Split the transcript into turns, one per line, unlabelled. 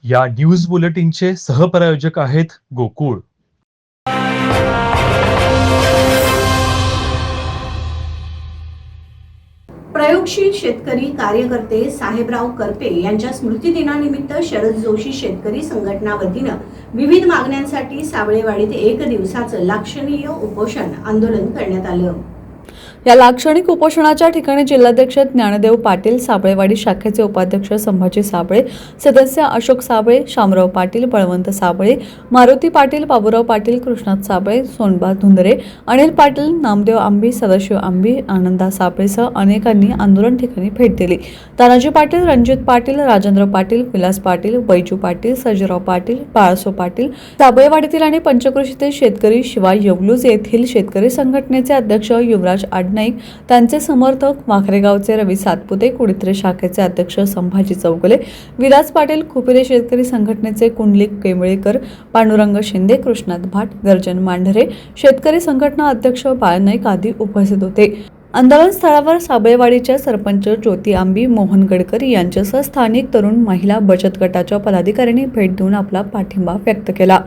या न्यूज बुलेटिनचे सहप्रायोजक आहेत गोकुळ.
प्रयोगशील शेतकरी कार्यकर्ते साहेबराव करपे यांच्या स्मृतिदिनानिमित्त शरद जोशी शेतकरी संघटना वतीनं विविध मागण्यांसाठी साबळेवाडीत एक दिवसाचं लाक्षणिक उपोषण आंदोलन करण्यात आलं.
या लाक्षणिक उपोषणाच्या ठिकाणी जिल्हाध्यक्ष ज्ञानदेव पाटील, साबळेवाडी शाखेचे उपाध्यक्ष संभाजी साबळे, सदस्य अशोक साबळे, शामराव पाटील, बळवंत साबळे, मारुती पाटील, बाबूराव पाटील, कृष्णात साबळे, सोनबा धुंदरे, अनिल पाटील, नामदेव आंबी, सदाशिव आंबी, आनंदा साबळेसह अनेकांनी आंदोलन ठिकाणी भेट दिली. तानाजी पाटील, रणजित पाटील, राजेंद्र पाटील, विलास पाटील, बैजू पाटील, सर्जेराव पाटील, बाळासो पाटील, साबळेवाडीतील आणि पंचक्रोशीतील शेतकरी, शिवाय येवलूज येथील शेतकरी संघटनेचे अध्यक्ष युवराज नाईक, त्यांचे समर्थक माखरेगावचे रवी सातपुते, कुडित्रे शाखेचे अध्यक्ष संभाजी चौगुले, विलास पाटील, खुपिरे शेतकरी संघटनेचे कुंडलिक केंबळेकर, पांडुरंग शिंदे, कृष्णात भाट, गर्जन मांढरे, शेतकरी संघटना अध्यक्ष बाळ नाईक आदी उपस्थित होते. आंदोलन स्थळावर साबळेवाडीच्या सरपंच ज्योती आंबी, मोहन गडकरी यांच्यासह स्थानिक तरुण महिला बचत गटाच्या पदाधिकाऱ्यांनी भेट देऊन आपला पाठिंबा व्यक्त केला.